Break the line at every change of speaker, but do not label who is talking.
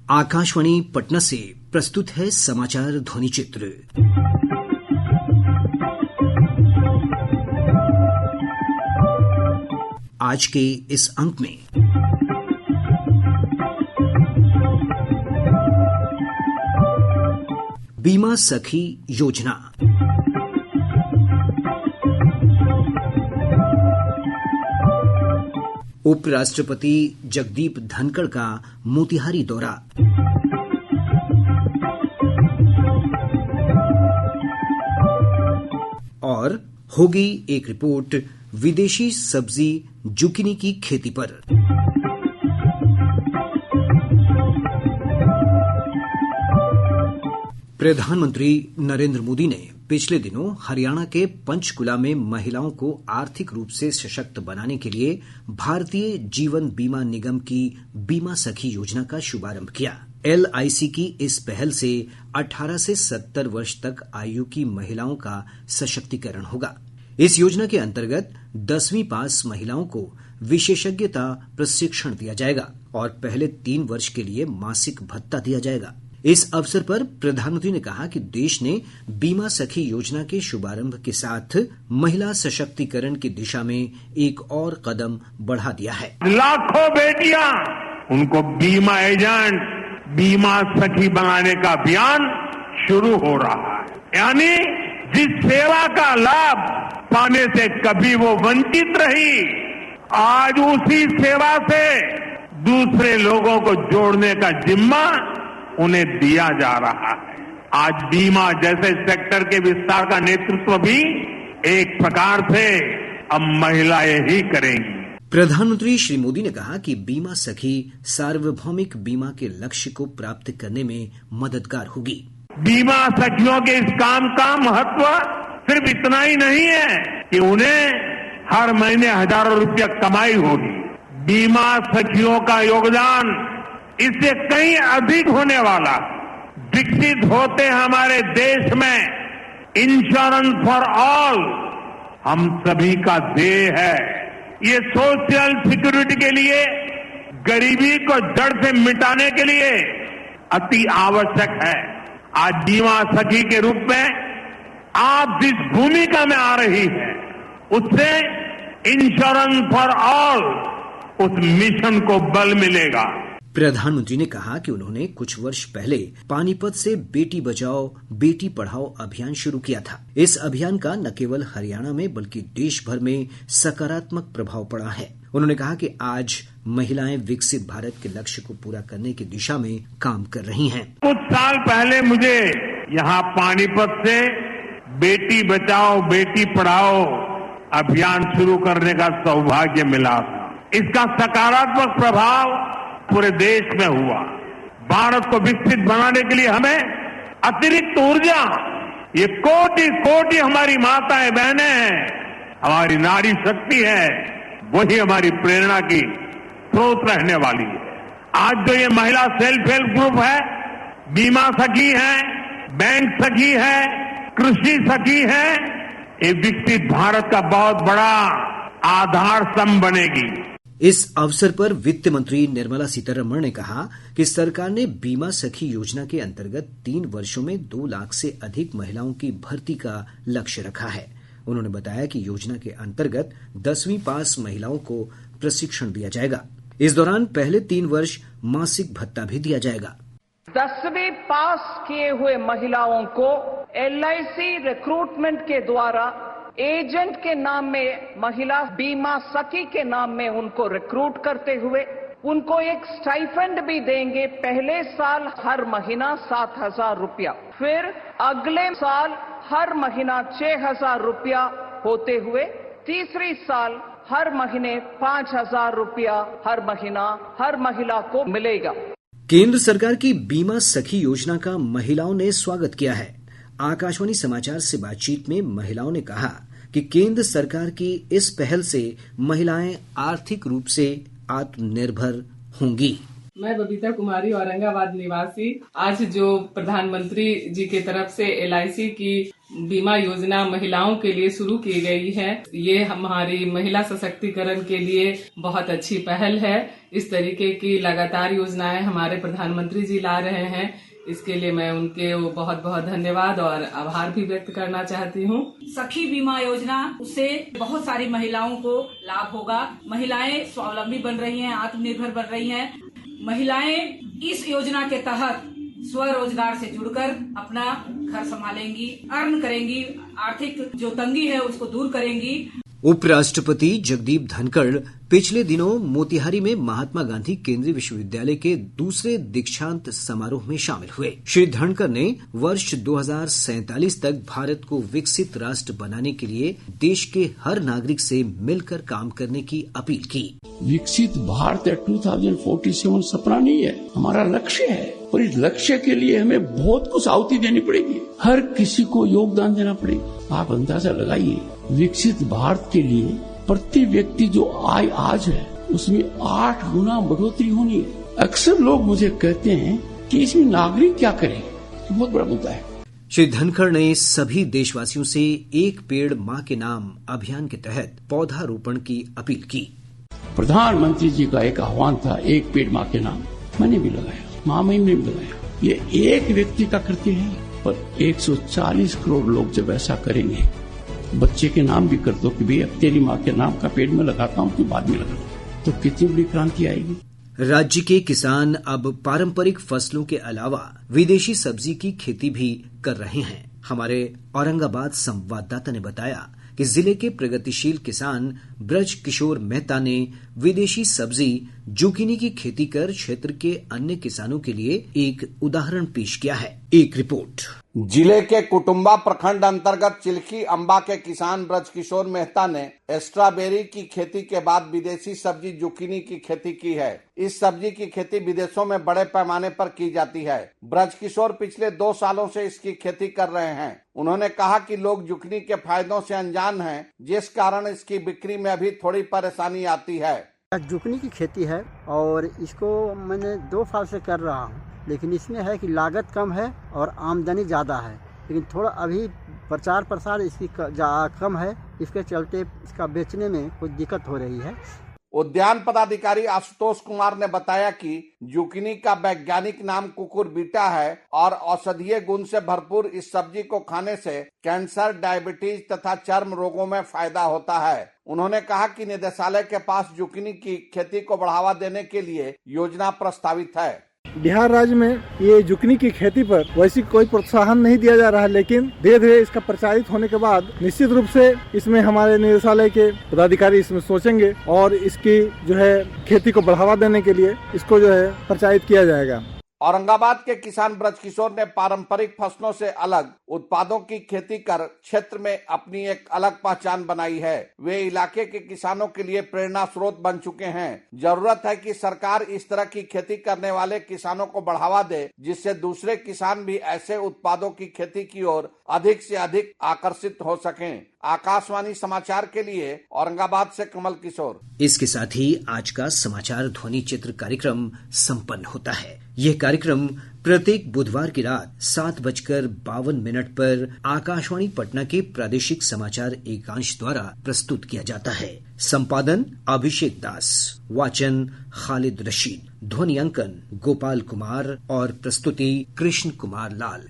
आकाशवाणी पटना से प्रस्तुत है समाचार ध्वनि चित्र। आज के इस अंक में बीमा सखी योजना, उपराष्ट्रपति जगदीप धनखड़ का मोतिहारी दौरा, और होगी एक रिपोर्ट विदेशी सब्जी जुकीनी की खेती पर। प्रधानमंत्री नरेंद्र मोदी ने पिछले दिनों हरियाणा के पंचकुला में महिलाओं को आर्थिक रूप से सशक्त बनाने के लिए भारतीय जीवन बीमा निगम की बीमा सखी योजना का शुभारंभ किया। LIC की इस पहल से 18 से 70 वर्ष तक आयु की महिलाओं का सशक्तिकरण होगा। इस योजना के अंतर्गत 10वीं पास महिलाओं को विशेषज्ञता प्रशिक्षण दिया जाएगा और पहले 3 वर्ष के लिए मासिक भत्ता दिया जाएगा। इस अवसर पर प्रधानमंत्री ने कहा कि देश ने बीमा सखी योजना के शुभारंभ के साथ महिला सशक्तिकरण की दिशा में एक और कदम बढ़ा दिया है।
लाखों बेटियां, उनको बीमा एजेंट, बीमा सखी बनाने का अभियान शुरू हो रहा है। यानी जिस सेवा का लाभ पाने से कभी वो वंचित रही, आज उसी सेवा से दूसरे लोगों को जोड़ने का जिम्मा उन्हें दिया जा रहा है। आज बीमा जैसे सेक्टर के विस्तार का नेतृत्व भी एक प्रकार से अब महिलाएं ही करेंगी।
प्रधानमंत्री श्री मोदी ने कहा कि बीमा सखी सार्वभौमिक बीमा के लक्ष्य को प्राप्त करने में मददगार होगी।
बीमा सखियों के इस काम का महत्व सिर्फ इतना ही नहीं है कि उन्हें हर महीने हजारों रुपया कमाई होगी। बीमा सखियों का योगदान इससे कहीं अधिक होने वाला। विकसित होते हमारे देश में इंश्योरेंस फॉर ऑल हम सभी का ध्येय है। ये सोशल सिक्योरिटी के लिए, गरीबी को जड़ से मिटाने के लिए अति आवश्यक है। आज बीमा सखी के रूप में आप जिस भूमिका में आ रही है, उससे इंश्योरेंस फॉर ऑल उस मिशन को बल मिलेगा।
प्रधानमंत्री ने कहा कि उन्होंने कुछ वर्ष पहले पानीपत से बेटी बचाओ बेटी पढ़ाओ अभियान शुरू किया था। इस अभियान का न केवल हरियाणा में बल्कि देश भर में सकारात्मक प्रभाव पड़ा है। उन्होंने कहा कि आज महिलाएं विकसित भारत के लक्ष्य को पूरा करने की दिशा में काम कर रही हैं।
कुछ साल पहले मुझे यहाँ पानीपत से बेटी बचाओ बेटी पढ़ाओ अभियान शुरू करने का सौभाग्य मिला था। इसका सकारात्मक प्रभाव पूरे देश में हुआ। भारत को विकसित बनाने के लिए हमें अतिरिक्त ऊर्जा, ये कोटि कोटि हमारी माताएं बहनें हैं, हमारी नारी शक्ति है, वही हमारी प्रेरणा की स्रोत रहने वाली है। आज जो ये महिला सेल्फ हेल्प ग्रुप है, बीमा सखी है, बैंक सखी है, कृषि सखी है, ये विकसित भारत का बहुत बड़ा आधार स्तंभ बनेगी।
इस अवसर पर वित्त मंत्री निर्मला सीतारमण ने कहा कि सरकार ने बीमा सखी योजना के अंतर्गत 3 वर्षों में 2 लाख से अधिक महिलाओं की भर्ती का लक्ष्य रखा है। उन्होंने बताया कि योजना के अंतर्गत 10वीं पास महिलाओं को प्रशिक्षण दिया जाएगा। इस दौरान पहले 3 वर्ष मासिक भत्ता भी दिया जाएगा।
10वीं पास किए हुए महिलाओं को LIC रिक्रूटमेंट के द्वारा एजेंट के नाम में, महिला बीमा सखी के नाम में उनको रिक्रूट करते हुए उनको एक स्टाइपेंड भी देंगे। पहले साल हर महीना 7,000 रुपया, फिर अगले साल हर महीना 6,000 रुपया होते हुए तीसरी साल हर महीने 5,000 रुपया हर महीना हर महिला को मिलेगा।
केंद्र सरकार की बीमा सखी योजना का महिलाओं ने स्वागत किया है। आकाशवाणी समाचार से बातचीत में महिलाओं ने कहा कि केंद्र सरकार की इस पहल से महिलाएं आर्थिक रूप से आत्मनिर्भर होंगी।
मैं बबीता कुमारी, औरंगाबाद निवासी। आज जो प्रधानमंत्री जी के तरफ से LIC की बीमा योजना महिलाओं के लिए शुरू की गई है, ये हमारी महिला सशक्तिकरण के लिए बहुत अच्छी पहल है। इस तरीके की लगातार योजनाएं हमारे प्रधानमंत्री जी ला रहे हैं, इसके लिए मैं उनके बहुत बहुत धन्यवाद और आभार भी व्यक्त करना चाहती हूँ।
सखी बीमा योजना, उससे बहुत सारी महिलाओं को लाभ होगा। महिलाएं स्वावलंबी बन रही हैं, आत्मनिर्भर बन रही हैं। महिलाएं इस योजना के तहत स्वरोजगार से जुड़कर अपना घर संभालेंगी, अर्न करेंगी, आर्थिक जो तंगी है उसको दूर करेंगी।
उपराष्ट्रपति जगदीप धनखड़ पिछले दिनों मोतिहारी में महात्मा गांधी केंद्रीय विश्वविद्यालय के दूसरे दीक्षांत समारोह में शामिल हुए। श्री धनखड़ ने वर्ष 2047 तक भारत को विकसित राष्ट्र बनाने के लिए देश के हर नागरिक से मिलकर काम करने की अपील की।
विकसित भारत 2047 सपना नहीं है, हमारा लक्ष्य है। और इस लक्ष्य के लिए हमें बहुत कुछ आहुति देनी पड़ेगी, हर किसी को योगदान देना पड़ेगा। आप अंदाजा लगाइए, विकसित भारत के लिए प्रति व्यक्ति जो आय आज है उसमें 8 गुना बढ़ोतरी होनी है। अक्सर लोग मुझे कहते हैं कि इसमें नागरिक क्या करें, तो बहुत बड़ा मुद्दा है।
श्री धनखड़ ने सभी देशवासियों से एक पेड़ माँ के नाम अभियान के तहत पौधारोपण की अपील की।
प्रधानमंत्री जी का एक आह्वान था, एक पेड़ माँ के नाम, मैंने भी लगाया, महामहिम ने भी लगाया। ये एक व्यक्ति का कृत्य है, पर 140 करोड़ लोग जब ऐसा करेंगे, बच्चे के नाम भी कर दो कि भैया तेरी माँ के नाम का पेड़ में लगाता हूँ, तो बाद में लगा, तो कितनी बड़ी क्रांति आएगी।
राज्य के किसान अब पारंपरिक फसलों के अलावा विदेशी सब्जी की खेती भी कर रहे हैं। हमारे औरंगाबाद संवाददाता ने बताया कि जिले के प्रगतिशील किसान ब्रज किशोर मेहता ने विदेशी सब्जी जुकीनी की खेती कर क्षेत्र के अन्य किसानों के लिए एक उदाहरण पेश किया है। एक रिपोर्ट।
जिले के कुटुम्बा प्रखंड अंतर्गत चिल्खी अम्बा के किसान ब्रज किशोर मेहता ने स्ट्रॉबेरी की खेती के बाद विदेशी सब्जी जुकीनी की खेती की है। इस सब्जी की खेती विदेशों में बड़े पैमाने पर की जाती है। ब्रज किशोर पिछले 2 सालों से इसकी खेती कर रहे हैं। उन्होंने कहा कि लोग जुकीनी के फायदों से अनजान हैं, जिस कारण इसकी बिक्री में अभी थोड़ी परेशानी आती है।
जुकीनी की खेती है और इसको मैंने 2 साल से कर रहा हूँ, लेकिन इसमें है कि लागत कम है और आमदनी ज़्यादा है, लेकिन थोड़ा अभी प्रचार प्रसार इसकी कम है, इसके चलते इसका बेचने में कुछ दिक्कत हो रही है।
उद्यान पदाधिकारी आशुतोष कुमार ने बताया कि जुकीनी का वैज्ञानिक नाम कुकुरबिटा है और औषधीय गुण से भरपूर इस सब्जी को खाने से कैंसर, डायबिटीज तथा चर्म रोगों में फायदा होता है। उन्होंने कहा कि निदेशालय के पास जुकीनी की खेती को बढ़ावा देने के लिए योजना प्रस्तावित है।
बिहार राज्य में ये जुकीनी की खेती पर वैसी कोई प्रोत्साहन नहीं दिया जा रहा है, लेकिन धीरे धीरे इसका प्रचारित होने के बाद निश्चित रूप से इसमें हमारे निदेशालय के पदाधिकारी इसमें सोचेंगे और इसकी जो है खेती को बढ़ावा देने के लिए इसको जो है प्रचारित किया जाएगा।
औरंगाबाद के किसान ब्रज किशोर ने पारंपरिक फसलों से अलग उत्पादों की खेती कर क्षेत्र में अपनी एक अलग पहचान बनाई है। वे इलाके के किसानों के लिए प्रेरणा स्रोत बन चुके हैं। जरूरत है कि सरकार इस तरह की खेती करने वाले किसानों को बढ़ावा दे, जिससे दूसरे किसान भी ऐसे उत्पादों की खेती की ओर अधिक से अधिक आकर्षित हो सकें। आकाशवाणी समाचार के लिए औरंगाबाद से कमल किशोर।
इसके साथ ही आज का समाचार ध्वनि चित्र कार्यक्रम संपन्न होता है। यह कार्यक्रम प्रत्येक बुधवार की रात 7:52 पर आकाशवाणी पटना के प्रादेशिक समाचार एकांश द्वारा प्रस्तुत किया जाता है। संपादन अभिषेक दास, वाचन खालिद रशीद, ध्वनि अंकन गोपाल कुमार और प्रस्तुति कृष्ण कुमार लाल।